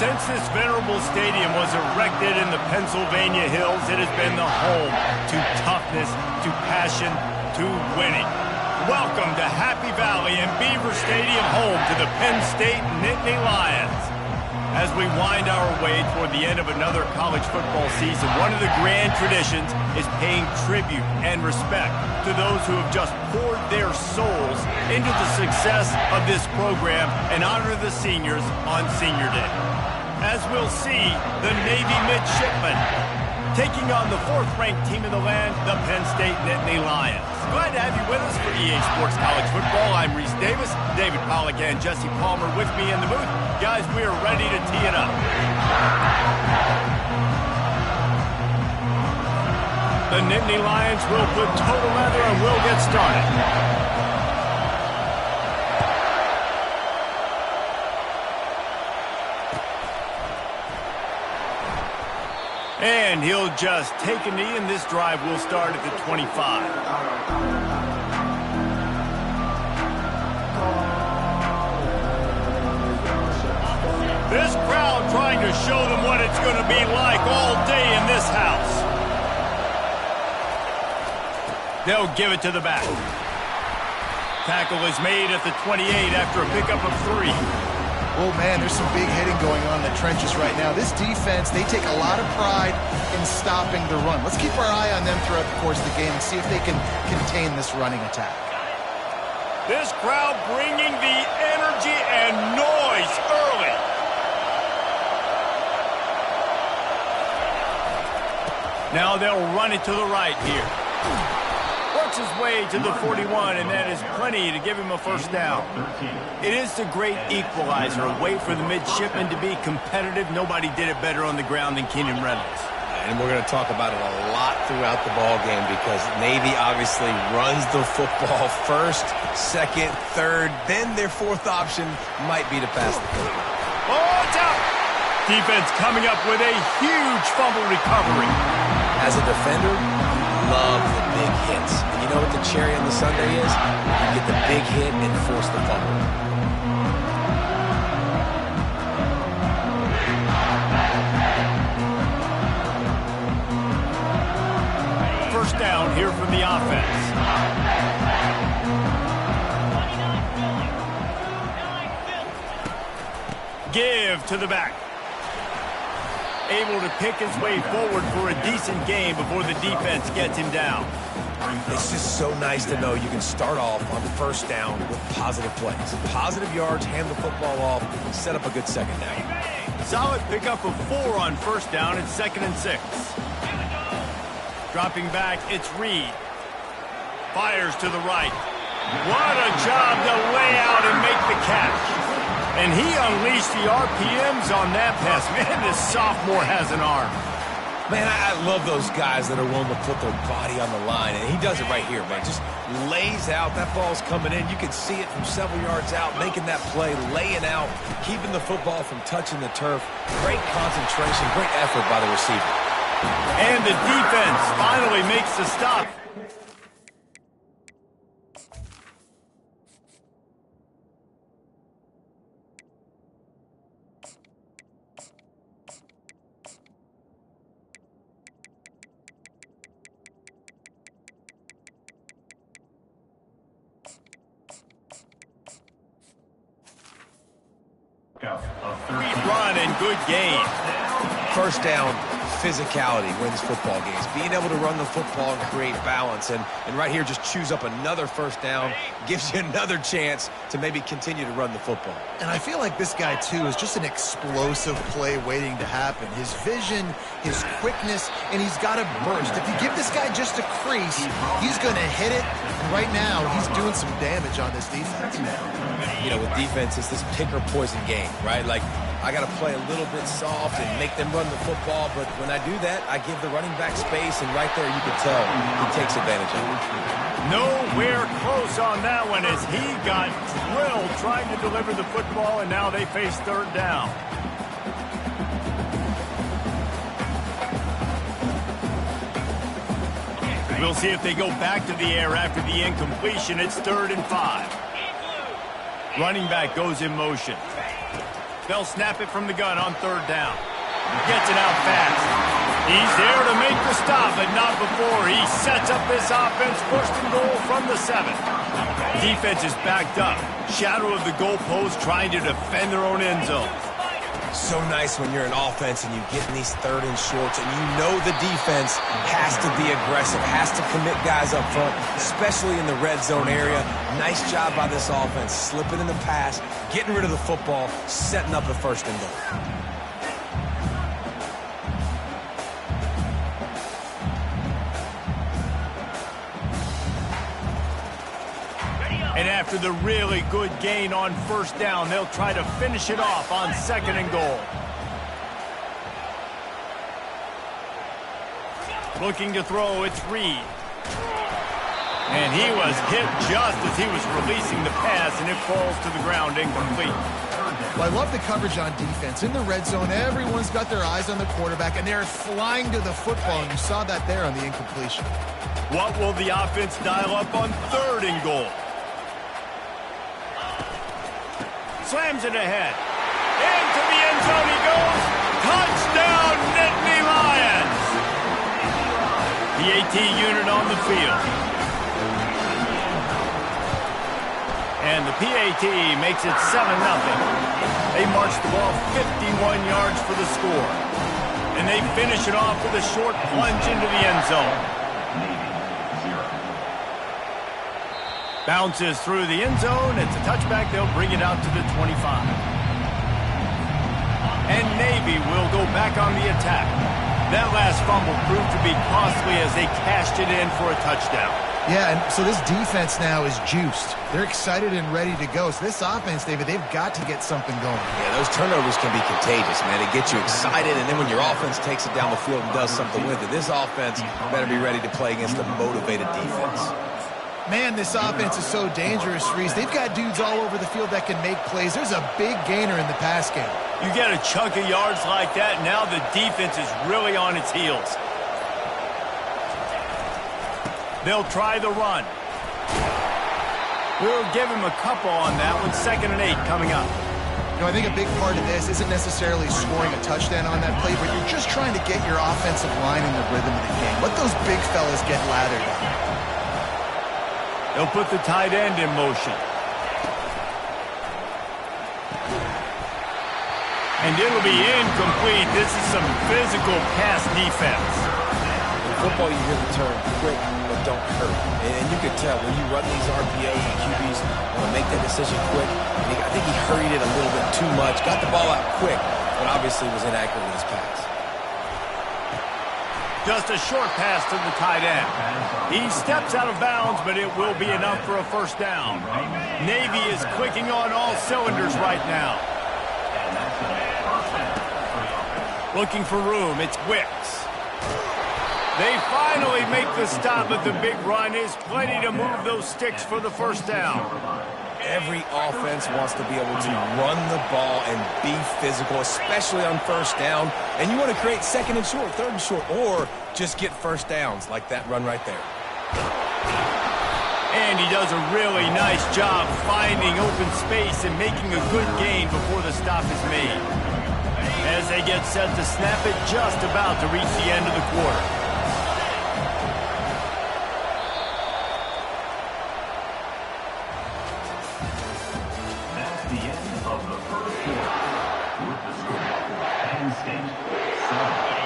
Since this venerable stadium was erected in the Pennsylvania hills, it has been the home to toughness, to passion, to winning. Welcome to Happy Valley and Beaver Stadium, home to the Penn State Nittany Lions. As we wind our way toward the end of another college football season, one of the grand traditions is paying tribute and respect to those who have just poured their souls into the success of this program and honor the seniors on Senior Day. As we'll see, the Navy midshipmen taking on the fourth-ranked team in the land, the Penn State Nittany Lions. Glad to have you with us for EA Sports College Football. I'm Reese Davis, David Pollack and Jesse Palmer with me in the booth. Guys, we are ready to tee it up. The Nittany Lions will put total leather and we'll get started. And he'll just take a knee, and this drive will start at the 25. This crowd trying to show them what it's going to be like all day in this house. They'll give it to the back. Tackle is made at the 28 after a pickup of 3. Oh, man, there's some big hitting going on in the trenches right now. This defense, they take a lot of pride in stopping the run. Let's keep our eye on them throughout the course of the game and see if they can contain this running attack. This crowd bringing the energy and noise early. Now they'll run it to the right here. Works his way to the 41, and that is plenty to give him a first down. It is the great equalizer, a way for the midshipmen to be competitive. Nobody did it better on the ground than Keenan Reynolds. And we're going to talk about it a lot throughout the ball game because Navy obviously runs the football first, second, third, then their fourth option might be to pass the football. Oh, it's out! Defense coming up with a huge fumble recovery. As a defender, love the big hits. And you know what the cherry on the sundae is? You get the big hit and force the fumble. First down here from the offense. Give to the back. Able to pick his way forward for a decent game before the defense gets him down. It's just so nice to know you can start off on first down with positive plays. Positive yards, hand the football off, and set up a good second down. Solid pickup of 4 on first down and 2nd and 6. Dropping back, it's Reed. Fires to the right. What a job to lay out and make the catch. And he unleashed the RPMs on that pass. Man, this sophomore has an arm. Man, I love those guys that are willing to put their body on the line. And he does it right here, man. Just lays out. That ball's coming in. You can see it from several yards out, making that play, laying out, keeping the football from touching the turf. Great concentration, great effort by the receiver. And the defense finally makes the stop. Great run and good game. First down, physicality wins football games. Being able to run the football and create balance. And right here, just choose up another first down. Gives you another chance to maybe continue to run the football. And I feel like this guy, too, is just an explosive play waiting to happen. His vision, his quickness, and he's got a burst. If you give this guy just a crease, he's going to hit it. And right now, he's doing some damage on this defense. You know, with defense, it's this pick or poison game, right? Like, I got to play a little bit soft and make them run the football, but when I do that, I give the running back space, and right there you can tell he takes advantage of it. Nowhere close on that one as he got drilled trying to deliver the football, and now they face third down. We'll see if they go back to the air after the incompletion. It's 3rd and 5. Running back goes in motion. They'll snap it from the gun on third down. Gets it out fast. He's there to make the stop, but not before he sets up this offense. First and goal from the 7. Defense is backed up. Shadow of the goalpost trying to defend their own end zone. So nice when you're an offense and you get in these third and shorts and you know the defense has to be aggressive, has to commit guys up front, especially in the red zone area. Nice job by this offense, slipping in the pass, getting rid of the football, setting up the first and goal. And after the really good gain on first down, they'll try to finish it off on second and goal. Looking to throw, it's Reed. And he was hit just as he was releasing the pass, and it falls to the ground incomplete. Well, I love the coverage on defense. In the red zone, everyone's got their eyes on the quarterback, and they're flying to the football, and you saw that there on the incompletion. What will the offense dial up on third and goal? Slams it ahead. Into the end zone he goes. Touchdown, Nittany Lions. The AT unit on the field. And the PAT makes it 7-0. They march the ball 51 yards for the score. And they finish it off with a short plunge into the end zone. Bounces through the end zone. It's a touchback. They'll bring it out to the 25. And Navy will go back on the attack. That last fumble proved to be costly as they cashed it in for a touchdown. Yeah, and so this defense now is juiced. They're excited and ready to go. So this offense, David, they've got to get something going. Yeah, those turnovers can be contagious, man. It gets you excited, and then when your offense takes it down the field and does something with it, this offense better be ready to play against a motivated defense. Man, this offense is so dangerous, Reese. They've got dudes all over the field that can make plays. There's a big gainer in the pass game. You get a chunk of yards like that, now the defense is really on its heels. They'll try the run. We'll give him a couple on that one. 2nd and 8 coming up. You know, I think a big part of this isn't necessarily scoring a touchdown on that play, but you're just trying to get your offensive line in the rhythm of the game. Let those big fellas get lathered up. They'll put the tight end in motion. And it'll be incomplete. This is some physical pass defense. In football, you hear the term quick, but don't hurt. And you can tell when you run these RPOs and QBs want to make that decision quick. I think he hurried it a little bit too much. Got the ball out quick, but obviously was inaccurate with his pass. Just a short pass to the tight end. He steps out of bounds, but it will be enough for a first down. Navy is clicking on all cylinders right now. Looking for room, it's Wicks. They finally make the stop, but the big run is plenty to move those sticks for the first down. Every offense wants to be able to run the ball and be physical, especially on first down. And you want to create 2nd and short, 3rd and short, or just get first downs like that run right there. And he does a really nice job finding open space and making a good gain before the stop is made. As they get set to snap it, just about to reach the end of the quarter.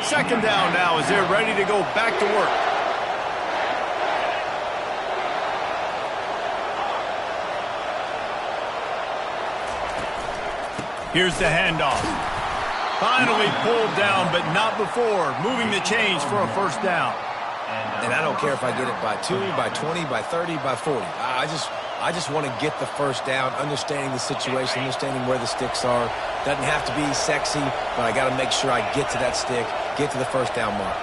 Second down now as they're ready to go back to work. Here's the handoff. Finally pulled down, but not before moving the chains for a first down. And I don't care if I get it by 2, by 20, by 30, by 40. I just want to get the first down, understanding the situation, understanding where the sticks are. Doesn't have to be sexy, but I got to make sure I get to that stick, get to the first down mark.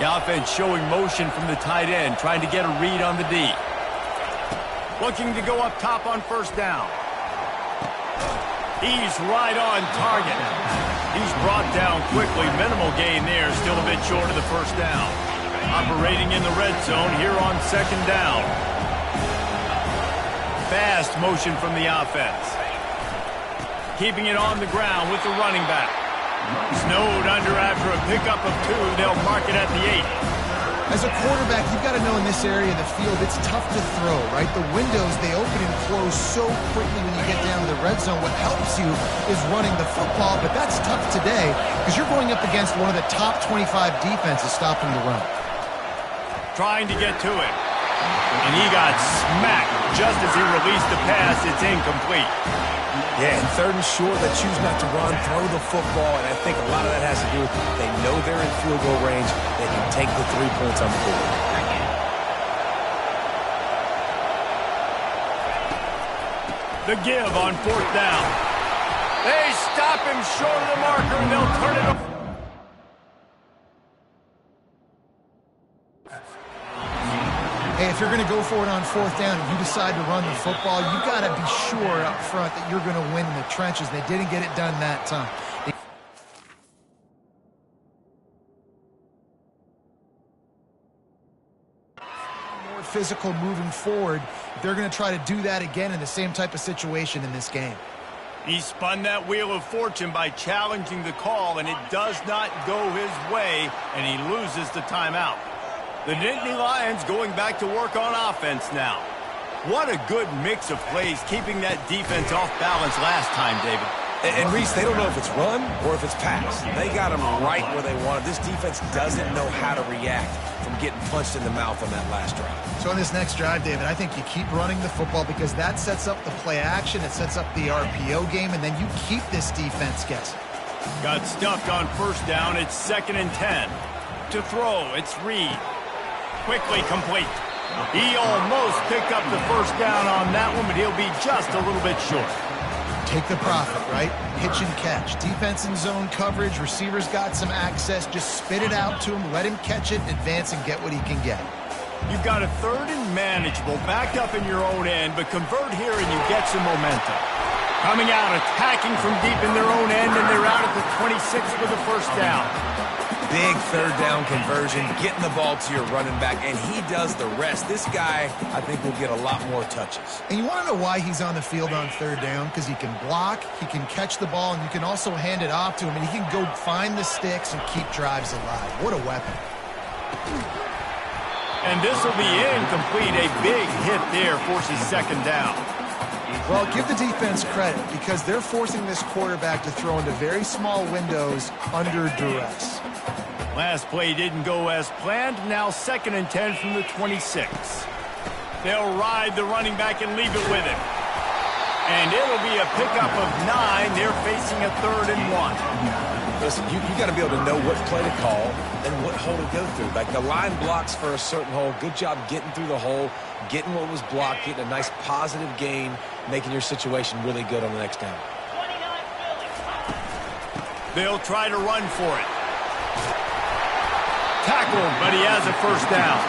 The offense showing motion from the tight end, trying to get a read on the D. Looking to go up top on first down. He's right on target. He's brought down quickly. Minimal gain there, still a bit short of the first down. Operating in the red zone here on second down. Fast motion from the offense. keeping it on the ground with the running back. Snowed under after a pickup of 2. They'll mark it at the 8. As a quarterback, you've got to know in this area of the field, it's tough to throw, right? The windows, they open and close so quickly when you get down to the red zone. What helps you is running the football, but that's tough today because you're going up against one of the top 25 defenses stopping the run. Trying to get to it. And he got smacked just as he released the pass. It's incomplete. Yeah, and 3rd and short, they choose not to run, throw the football, and I think a lot of that has to do with they know they're in field goal range. They can take the 3 points on the board. The give on 4th down. They stop him short of the marker, and they'll turn it over. Hey, if you're going to go for it on 4th down and you decide to run the football, you got to be sure up front that you're going to win in the trenches. They didn't get it done that time. More physical moving forward. They're going to try to do that again in the same type of situation in this game. He spun that wheel of fortune by challenging the call, and it does not go his way, and he loses the timeout. The Nittany Lions going back to work on offense now. What a good mix of plays, keeping that defense off balance last time, David. And Reese, they don't know if it's run or if it's pass. They got them right where they want it. This defense doesn't know how to react from getting punched in the mouth on that last drive. So on this next drive, David, I think you keep running the football because that sets up the play action, it sets up the RPO game, and then you keep this defense guessing. Got stuffed on 1st down. It's 2nd and 10. To throw, it's Reed. Quickly complete. He almost picked up the 1st down on that one, but he'll be just a little bit short. Take the profit, right? Pitch and catch. Defense in zone coverage. Receivers got some access. Just spit it out to him. Let him catch it, advance, and get what he can get. You've got a 3rd and manageable, backed up in your own end, but convert here and you get some momentum. Coming out, attacking from deep in their own end, and they're out at the 26 with the 1st down. Big 3rd down conversion, getting the ball to your running back, and he does the rest. This guy, I think, will get a lot more touches. And you want to know why he's on the field on 3rd down? Because he can block, he can catch the ball, and you can also hand it off to him, and he can go find the sticks and keep drives alive. What a weapon. And this will be incomplete. A big hit there forces 2nd down. Well, give the defense credit because they're forcing this quarterback to throw into very small windows under duress. Last play didn't go as planned. Now 2nd and 10 from the 26. They'll ride the running back and leave it with him. And it'll be a pickup of 9. They're facing a 3rd and 1. Listen, you got to be able to know what play to call and what hole to go through. Like the line blocks for a certain hole. Good job getting through the hole, getting what was blocked, getting a nice positive gain, making your situation really good on the next down. They'll try to run for it. Tackled, but he has a 1st down.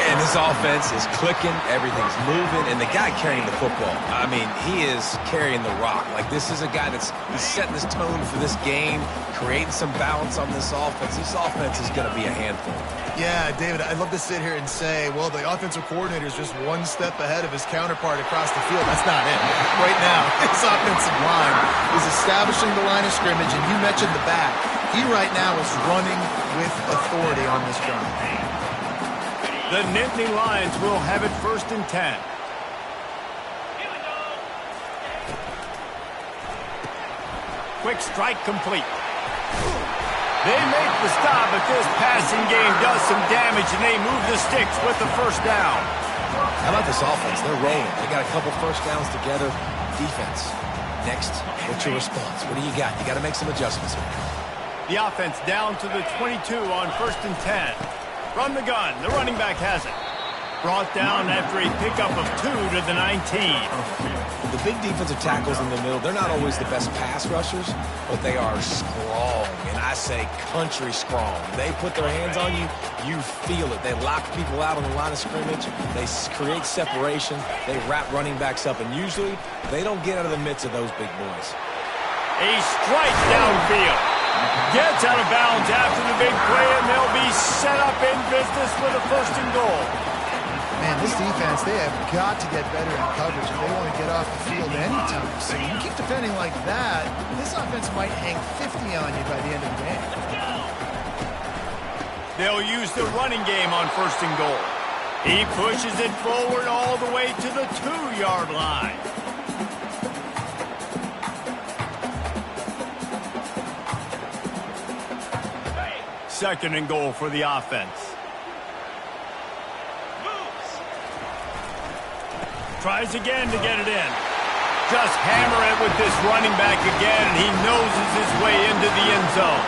And this offense is clicking, everything's moving, and the guy carrying the football, I mean, he is carrying the rock. Like, this is a guy he's setting this tone for this game, creating some balance on this offense. This offense is going to be a handful. Yeah, David, I'd love to sit here and say, well, the offensive coordinator is just one step ahead of his counterpart across the field. That's not it. Right now, his offensive line is establishing the line of scrimmage, and you mentioned the back. He right now is running with authority on this drive. The Nittany Lions will have it 1st and 10. Quick strike complete. They make the stop, but this passing game does some damage, and they move the sticks with the 1st down. How about this offense? They're rolling. They got a couple 1st downs together. Defense. Next, what's your response? What do you got? You got to make some adjustments here. The offense down to the 22 on 1st and 10. From the gun, the running back has it. Brought down after a pickup of 2 to the 19. The big defensive tackles in the middle, they're not always the best pass rushers, but they are strong, and I say country strong. They put their hands on you, you feel it. They lock people out on the line of scrimmage. They create separation. They wrap running backs up, and usually they don't get out of the midst of those big boys. A strike downfield. Gets out of bounds after the big play, and they'll be set up in business with a 1st and goal. Man, this defense, they have got to get better in coverage if they want to get off the field anytime soon. You keep defending like that, this offense might hang 50 on you by the end of the game. They'll use the running game on 1st and goal. He pushes it forward all the way to the 2-yard line. Second and goal for the offense. Tries again to get it in. Just hammer it with this running back again, and he noses his way into the end zone.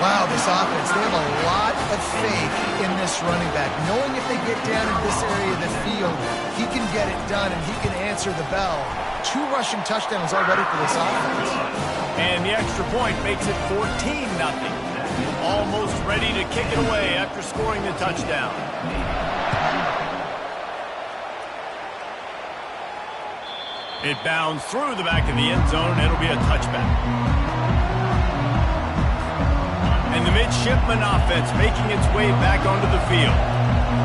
Wow, this offense, they have a lot of faith in this running back. Knowing if they get down in this area of the field, he can get it done and he can answer the bell. 2 rushing touchdowns already for this offense. And the extra point makes it 14-0. Almost ready to kick it away after scoring the touchdown. It bounds through the back of the end zone, and it'll be a touchback. And the midshipman offense making its way back onto the field.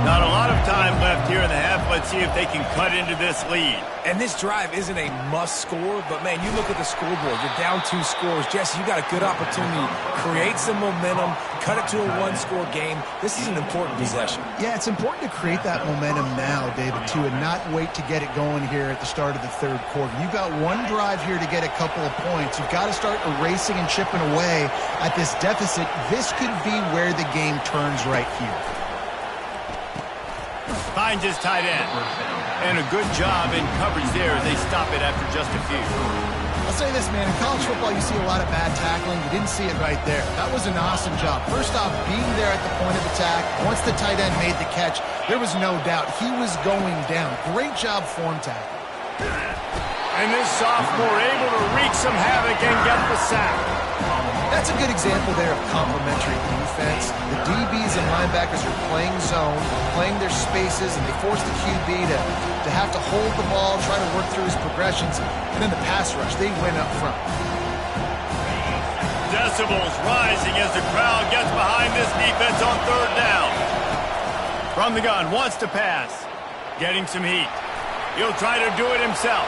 Not a lot of time left here in the half. Let's see if they can cut into this lead. And this drive isn't a must score, but man, you look at the scoreboard, you're down 2 scores. Jesse, you got a good opportunity to create some momentum, cut it to a 1-score game. This is an important possession. Yeah, it's important to create that momentum now, David, too, and not wait to get it going here at the start of the 3rd quarter. You've got 1 drive here to get a couple of points. You've got to start erasing and chipping away at this deficit. This could be where the game turns right here. Finds his tight end. And a good job in coverage there as they stop it after just a few. I'll say this, man. In college football, you see a lot of bad tackling. You didn't see it right there. That was an awesome job. First off, being there at the point of attack. Once the tight end made the catch, there was no doubt he was going down. Great job form tackle. And this sophomore able to wreak some havoc and get the sack. That's a good example there of complementary defense. The DBs and linebackers are playing zone, playing their spaces, and they force the QB to have to hold the ball, try to work through his progressions, and then the pass rush, they win up front. Decibels rising as the crowd gets behind this defense on 3rd down. From the gun, wants to pass. Getting some heat. He'll try to do it himself.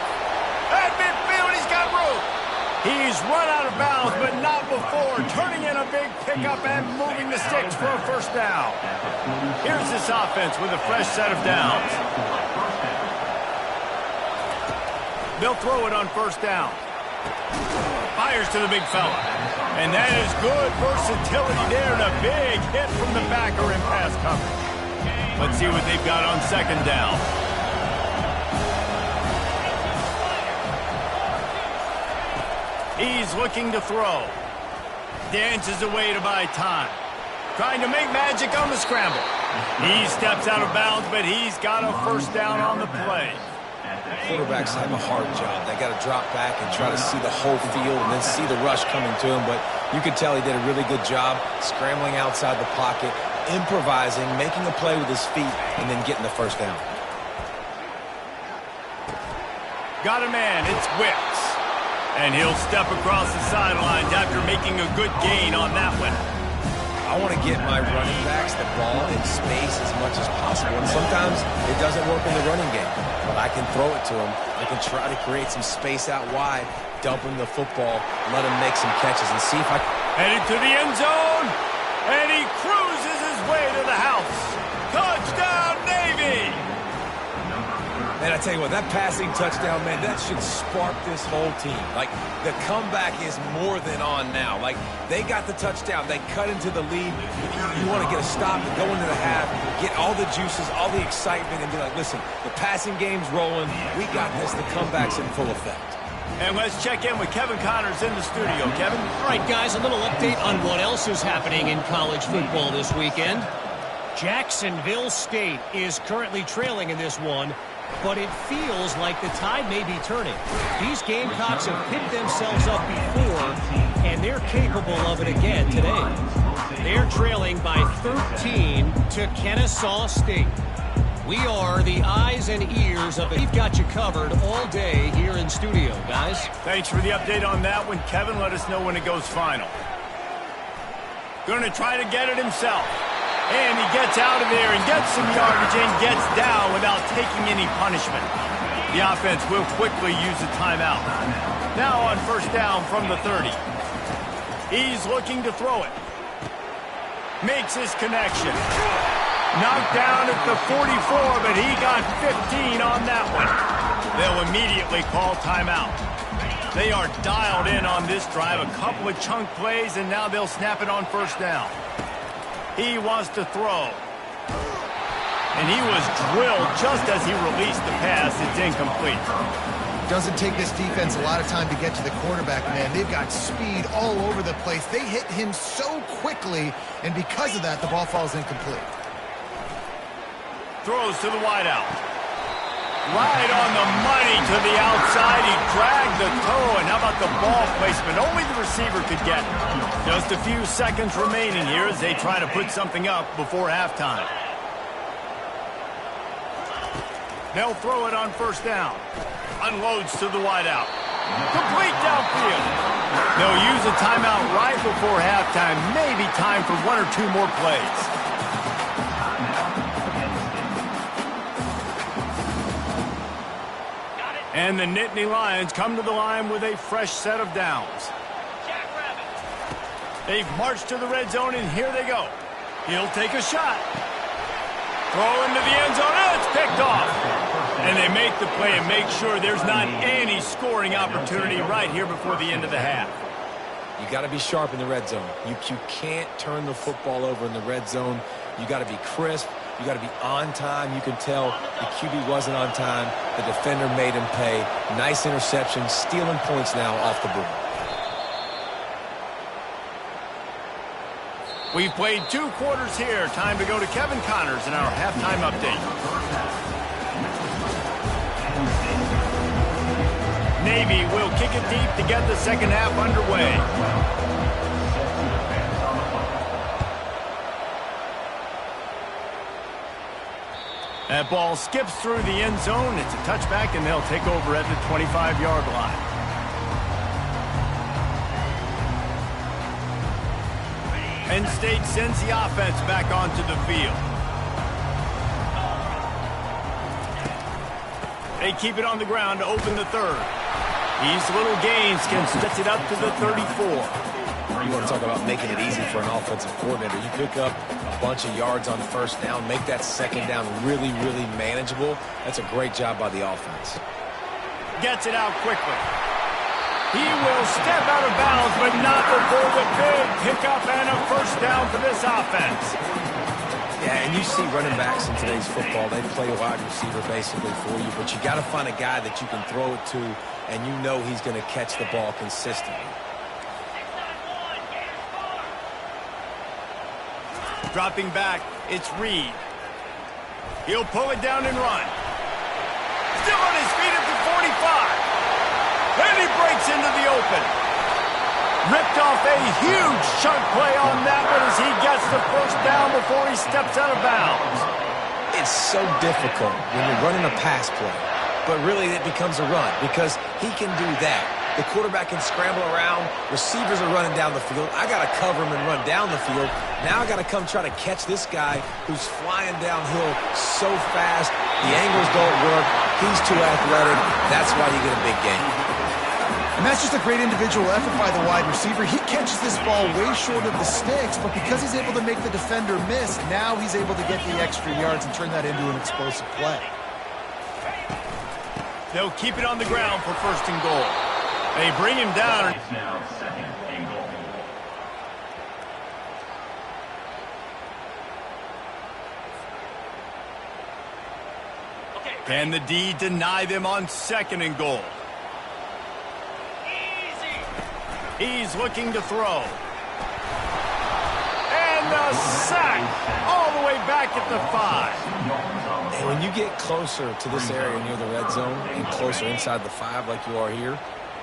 At midfield, he's got room. He's run out of bounds, but not before turning in a big pickup and moving the sticks for a 1st down. Here's this offense with a fresh set of downs. They'll throw it on 1st down. Fires to the big fella. And that is good versatility there and a big hit from the backer in pass coverage. Let's see what they've got on 2nd down. He's looking to throw. Dances away to buy time. Trying to make magic on the scramble. He steps out of bounds, but he's got a 1st down on the play. Quarterbacks have a hard job. They got to drop back and try to see the whole field and then see the rush coming to him. But you could tell he did a really good job scrambling outside the pocket, improvising, making a play with his feet, and then getting the 1st down. Got a man. It's Wicks. And he'll step across the sidelines after making a good gain on that one. I want to get my running backs the ball in space as much as possible. And sometimes it doesn't work in the running game. But I can throw it to him. I can try to create some space out wide, dump him the football, let him make some catches, and see if I can. Headed to the end zone. And he cruises his way to the house. Touchdown, Navy! Man, I tell you what, that passing touchdown, man, that should spark this whole team. Like, the comeback is more than on now. Like, they got the touchdown. They cut into the lead. You want to get a stop and go into the half, get all the juices, all the excitement, and be like, listen, the passing game's rolling. We got this. The comeback's in full effect. And let's check in with Kevin Connors in the studio. Kevin? All right, guys, a little update on what else is happening in college football this weekend. Jacksonville State is currently trailing in this one, but it feels like the tide may be turning. These Gamecocks have picked themselves up before, and they're capable of it again today. They're trailing by 13 to Kennesaw State. We are the eyes and ears of it. We've got you covered all day here in studio, guys. Thanks for the update on that one, Kevin. Let us know when it goes final. Going to try to get it himself. And he gets out of there and gets some yardage and gets down without taking any punishment. The offense will quickly use a timeout. Now on first down from the 30. He's looking to throw it. Makes his connection. Knocked down at the 44, but he got 15 on that one. They'll immediately call timeout. They are dialed in on this drive. A couple of chunk plays, and now they'll snap it on first down. He wants to throw. And he was drilled just as he released the pass. It's incomplete. Doesn't take this defense a lot of time to get to the quarterback, man. They've got speed all over the place. They hit him so quickly, and because of that, the ball falls incomplete. Throws to the wideout. Right on the money to the outside. He dragged the toe, and how about the ball placement? Only the receiver could get it. Just a few seconds remaining here as they try to put something up before halftime. They'll throw it on first down. Unloads to the wideout. Complete downfield. They'll use a timeout right before halftime. Maybe time for one or two more plays. And the Nittany Lions come to the line with a fresh set of downs. They've marched to the red zone, and here they go. He'll take a shot. Throw into the end zone, and it's picked off. And they make the play and make sure there's not any scoring opportunity right here before the end of the half. You got to be sharp in the red zone. You can't turn the football over in the red zone. You got to be crisp. You got to be on time. You can tell the QB wasn't on time. The defender made him pay. Nice interception, stealing points now off the board. We've played 2 quarters here. Time to go to Kevin Connors in our halftime update. Navy will kick it deep to get the second half underway. That ball skips through the end zone. It's a touchback, and they'll take over at the 25-yard line. Penn State sends the offense back onto the field. They keep it on the ground to open the third. These little gains can stretch it up to the 34. You want to talk about making it easy for an offensive coordinator. You pick up a bunch of yards on first down, make that second down really, really manageable. That's a great job by the offense. Gets it out quickly. He will step out of bounds, but not before the big pickup and a first down for this offense. Yeah, and you see running backs in today's football, they play a wide receiver basically for you, but you got to find a guy that you can throw it to, and you know he's going to catch the ball consistently. Dropping back, it's Reed. He'll pull it down and run. Still on his feet at the 45. And he breaks into the open. Ripped off a huge chunk play on that one as he gets the first down before he steps out of bounds. It's so difficult when you're running a pass play, but really it becomes a run because he can do that. The quarterback can scramble around. Receivers are running down the field. I got to cover him and run down the field. Now I got to come try to catch this guy who's flying downhill so fast. The angles don't work. He's too athletic. That's why you get a big gain. And that's just a great individual effort by the wide receiver. He catches this ball way short of the sticks, but because he's able to make the defender miss, now he's able to get the extra yards and turn that into an explosive play. They'll keep it on the ground for first and goal. They bring him down. Now second and goal. Can the D deny them on second and goal? He's looking to throw. And a sack all the way back at the 5. And when you get closer to this area near the red zone and closer inside the 5 like you are here,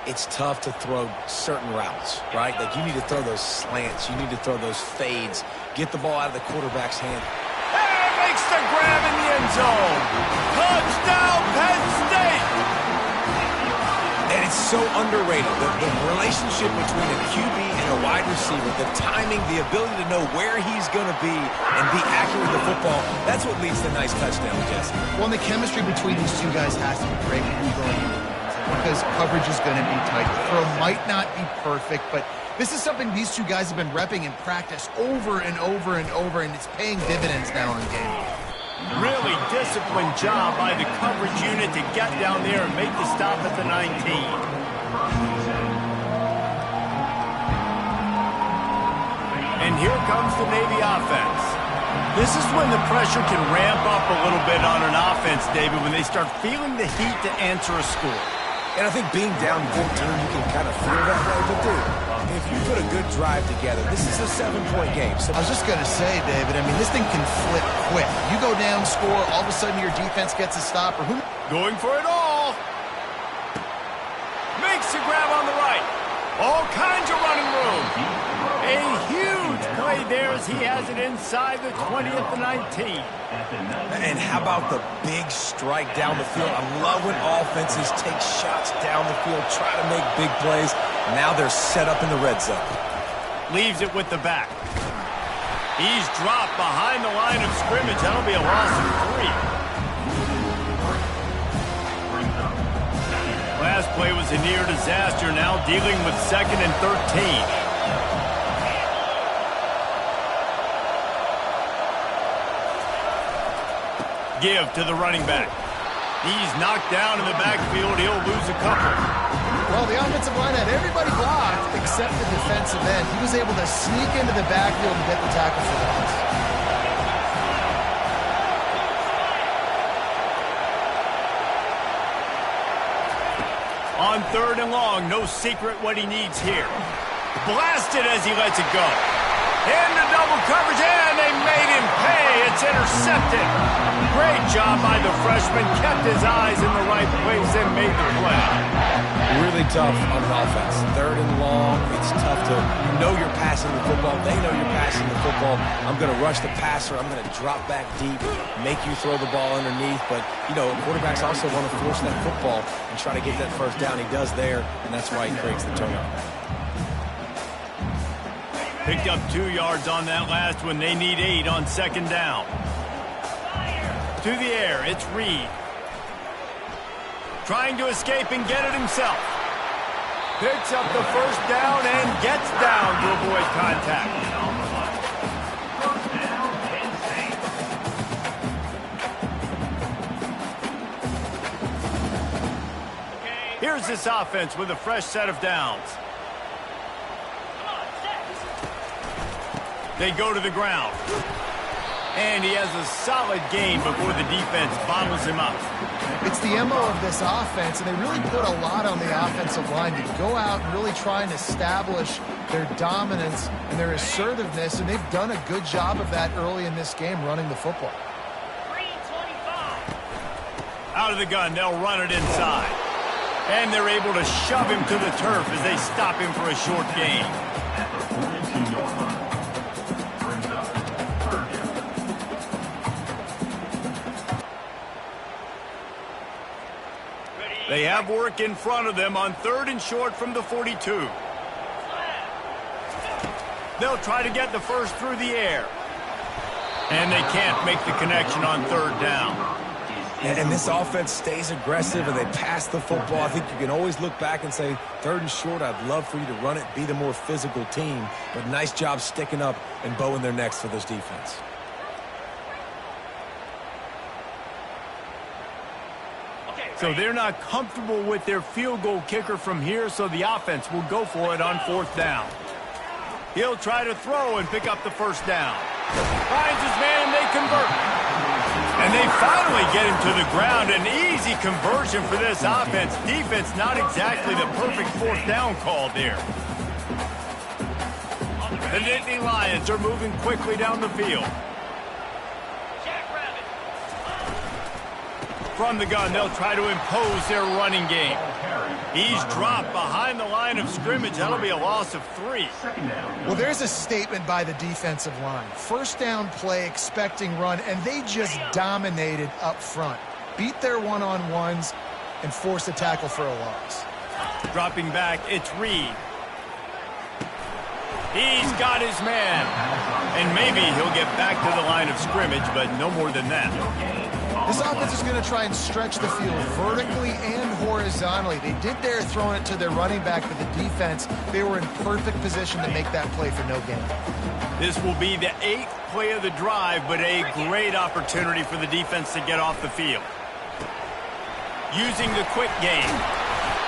it's tough to throw certain routes, right? Like you need to throw those slants. You need to throw those fades. Get the ball out of the quarterback's hand. And makes the grab in the end zone. Touchdown, Penn State! And it's so underrated. The relationship between a QB and a wide receiver, the timing, the ability to know where he's going to be and be accurate with the football, that's what leads to nice touchdowns, Jesse. Well, and the chemistry between these two guys has to be great when you go into the because coverage is going to be tight. The throw might not be perfect, but this is something these two guys have been repping in practice over and over and over, and it's paying dividends now in game. Really disciplined job by the coverage unit to get down there and make the stop at the 19. And here comes the Navy offense. This is when the pressure can ramp up a little bit on an offense, David, when they start feeling the heat to answer a score. And I think being down 14, you can kind of feel that way. But, dude, if you put a good drive together, this is a 7-point game. So I was just going to say, David, I mean, this thing can flip quick. You go down, score, all of a sudden your defense gets a stop. Or who? Going for it all. Makes the grab on the right. All kinds of running room. A huge play there as he has it inside the 20 at the 19. And how about the big strike down the field? I love when offenses take shots down the field, try to make big plays. Now they're set up in the red zone. Leaves it with the back. He's dropped behind the line of scrimmage. That'll be a loss of 3. Last play was a near disaster. Now dealing with 2nd and 13. Give to the running back. He's knocked down in the backfield. He'll lose a couple. Well, the offensive line had everybody blocked except the defensive end. He was able to sneak into the backfield and get the tackle for loss. On 3rd and long, no secret what he needs here. Blasted as he lets it go. Into double coverage, and they made him pay. It's intercepted. Great job by the freshman. Kept his eyes in the right place and made the play. Really tough on an offense. 3rd and long, it's tough to know you're passing the football. They know you're passing the football. I'm going to rush the passer. I'm going to drop back deep, make you throw the ball underneath. But, you know, quarterbacks also want to force that football and try to get that first down. He does there, and that's why he creates the turnover. Picked up 2 yards on that last one. They need 8 on 2nd down. To the air, it's Reed. Trying to escape and get it himself. Picks up the first down and gets down to avoid contact. Here's this offense with a fresh set of downs. They go to the ground. And he has a solid gain before the defense bottles him up. It's the MO of this offense, and they really put a lot on the offensive line to go out and really try and establish their dominance and their assertiveness, and they've done a good job of that early in this game running the football. Out of the gun, they'll run it inside. And they're able to shove him to the turf as they stop him for a short gain. They have work in front of them on 3rd and short from the 42. They'll try to get the first through the air. And they can't make the connection on 3rd down. And this offense stays aggressive and they pass the football. I think you can always look back and say, 3rd and short, I'd love for you to run it, be the more physical team. But nice job sticking up and bowing their necks for this defense. So they're not comfortable with their field goal kicker from here, so the offense will go for it on 4th down. He'll try to throw and pick up the first down. Finds his man, and they convert. And they finally get him to the ground. An easy conversion for this offense. Defense not exactly the perfect 4th down call there. The Nittany Lions are moving quickly down the field. From the gun, they'll try to impose their running game. He's dropped behind the line of scrimmage. That'll be a loss of 3. Well, there's a statement by the defensive line. First down play, expecting run, and they just dominated up front. Beat their one-on-ones and forced a tackle for a loss. Dropping back, it's Reed. He's got his man. And maybe he'll get back to the line of scrimmage, but no more than that. This offense is going to try and stretch the field vertically and horizontally. They did there throwing it to their running back, but the defense, they were in perfect position to make that play for no gain. This will be the 8th play of the drive, but a great opportunity for the defense to get off the field. Using the quick game.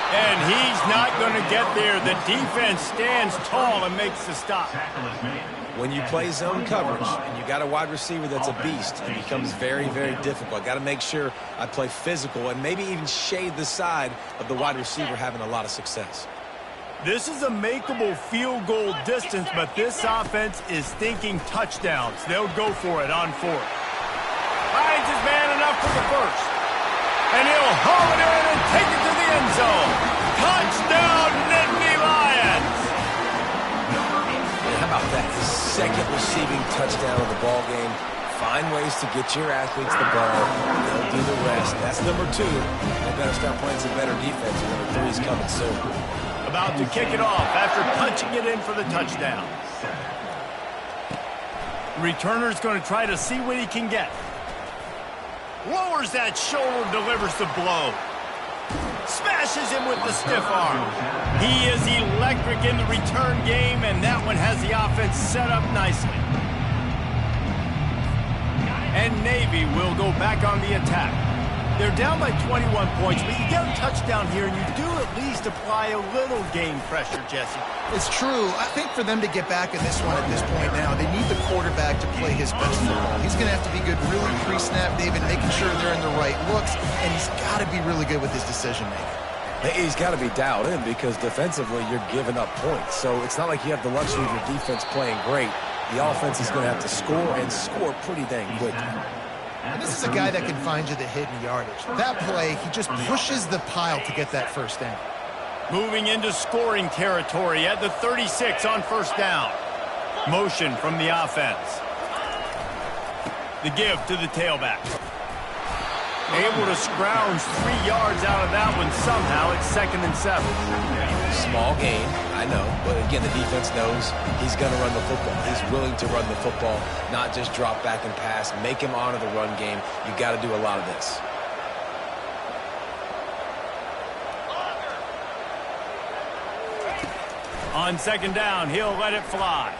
And he's not going to get there. The defense stands tall and makes the stop. When you play zone coverage and you got a wide receiver that's a beast, it becomes very, very difficult. I got to make sure I play physical and maybe even shade the side of the wide receiver having a lot of success. This is a makeable field goal distance, but this offense is thinking touchdowns. They'll go for it on 4th. Finds his man enough for the first. And he'll haul it in and take it to the end zone. Touchdown, Nittany Lions! How about that? His second receiving touchdown of the ball game. Find ways to get your athletes the ball. They'll do the rest. That's number 2. They better start playing some better defense. Number 3 is coming soon. About to kick it off after punching it in for the touchdown. The returner's going to try to see what he can get. Lowers that shoulder, delivers the blow. Smashes him with the stiff arm. He is electric in the return game, and that one has the offense set up nicely. And Navy will go back on the attack. They're down by 21 points, but you get a touchdown here, and you do at least apply a little game pressure, Jesse. It's true. I think for them to get back in this one at this point now, they need the quarterback to play his best football. He's going to have to be good really pre-snap, David, making sure they're in the right looks, and he's got to be really good with his decision-making. He's got to be dialed in because defensively you're giving up points. So it's not like you have the luxury of your defense playing great. The offense is going to have to score and score pretty dang quickly. And this is a guy that can find you the hidden yardage. That play, he just pushes the pile to get that first down. Moving into scoring territory at the 36 on first down. Motion from the offense. The give to the tailback. Able to scrounge 3 yards out of that one somehow. It's 2nd and 7. Small gain, I know, but again, the defense knows he's going to run the football. He's willing to run the football, not just drop back and pass, make him honor the run game. You got to do a lot of this. On 2nd down, he'll let it fly.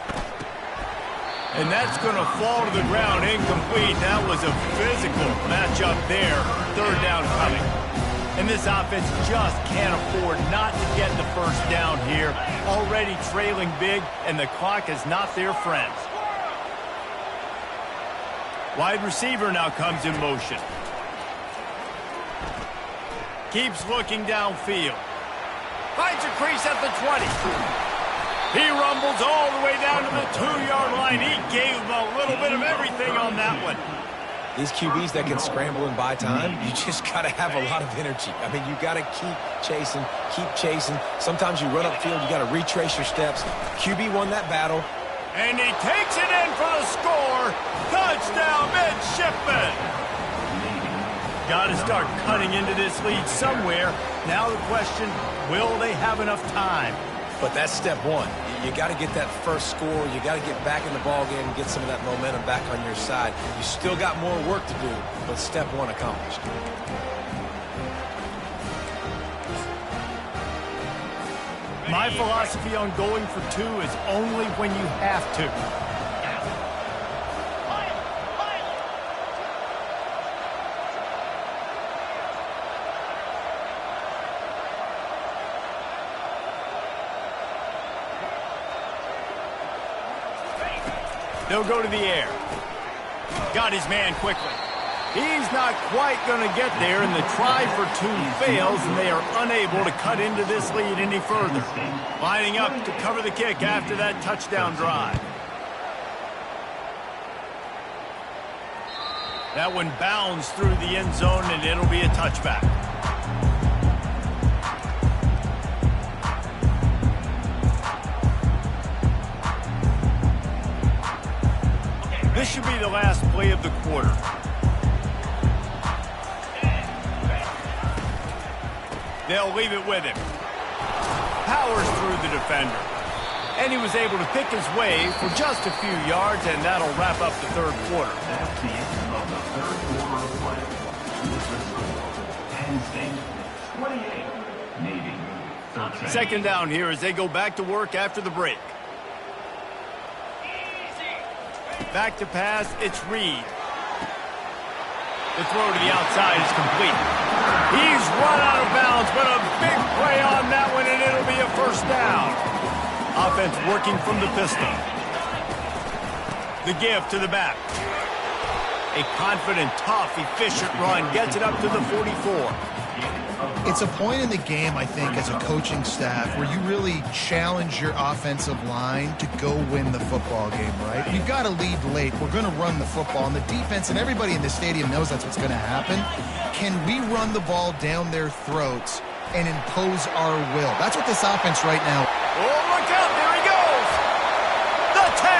And that's going to fall to the ground incomplete. That was a physical matchup there. 3rd down coming. And this offense just can't afford not to get the first down here. Already trailing big, and the clock is not their friend. Wide receiver now comes in motion. Keeps looking downfield. Finds a crease at the 20. He rumbles all the way down to the 2-yard line. He gave him a little bit of everything on that one. These QBs that can scramble and buy time, you just got to have a lot of energy. I mean, you got to keep chasing, keep chasing. Sometimes you run upfield, you got to retrace your steps. QB won that battle. And he takes it in for the score. Touchdown, midshipman. Got to start cutting into this lead somewhere. Now the question, will they have enough time? But that's step 1. You got to get that first score. You got to get back in the ball game and get some of that momentum back on your side. You still got more work to do, but step 1 accomplished. My philosophy on going for 2 is only when you have to. They'll go to the air. Got his man quickly. He's not quite going to get there, and the try for 2 fails, and they are unable to cut into this lead any further. Lining up to cover the kick after that touchdown drive. That one bounds through the end zone, and it'll be a touchback. This should be the last play of the quarter. They'll leave it with him. powers through the defender. And he was able to pick his way for just a few yards, and that'll wrap up the third quarter. That's the end of the third quarter of play. Penn State 28, Navy 13. Second down here as they go back to work after the break. Back to pass, it's Reed. The throw to the outside is complete. He's run out of bounds, but a big play on that one, and it'll be a first down. Offense working from the pistol. The give to the back. A confident, tough, efficient run gets it up to the 44. It's a point in the game, I think, as a coaching staff where you really challenge your offensive line to go win the football game, right? We've got to lead late. We're going to run the football. And the defense and everybody in the stadium knows that's what's going to happen. Can we run the ball down their throats and impose our will? That's what this offense right now. Oh, look out. There he goes. The 10.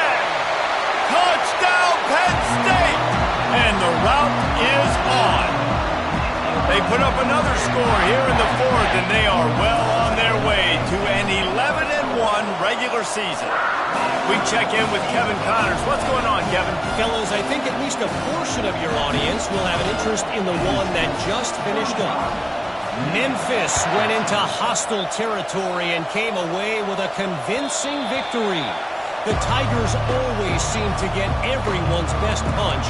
Touchdown, Penn State. And the route is on. They put up another score here in the fourth, and they are well on their way to an 11-1 regular season. We check in with Kevin Connors. What's going on, Kevin? Fellas, I think at least a portion of your audience will have an interest in the one that just finished up. Memphis went into hostile territory and came away with a convincing victory. The Tigers always seem to get everyone's best punch,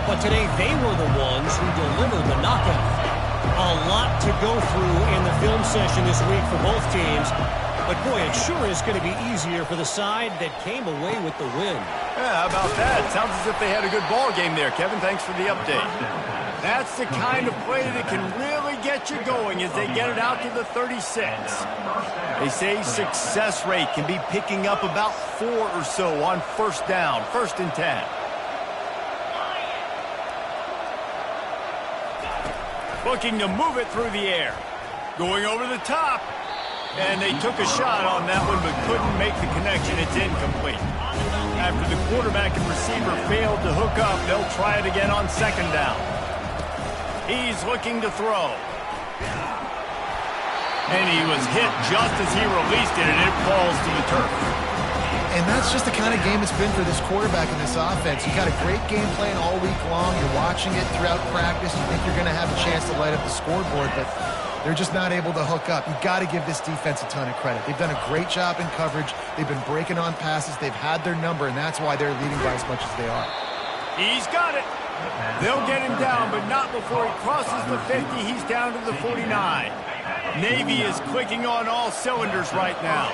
but today they were the ones who delivered the knockout. A lot to go through in the film session this week for both teams, but boy, it sure is going to be easier for the side that came away with the win. Yeah, how about that? Sounds as if they had a good ball game there, Kevin. Thanks for the update. That's the kind of play that can really get you going as they get it out to the 36. They say success rate can be picking up about 4 or so on first down, 1st and 10. Looking to move it through the air. Going over the top. And they took a shot on that one but couldn't make the connection. It's incomplete. After the quarterback and receiver failed to hook up, they'll try it again on 2nd down. He's looking to throw. And he was hit just as he released it, and it falls to the turf. And that's just the kind of game it's been for this quarterback in this offense. You got a great game plan all week long. You're watching it throughout practice. You think you're going to have a chance to light up the scoreboard, but they're just not able to hook up. You've got to give this defense a ton of credit. They've done a great job in coverage. They've been breaking on passes. They've had their number, and that's why they're leading by as much as they are. He's got it. They'll get him down, but not before he crosses the 50. He's down to the 49. Navy is clicking on all cylinders right now.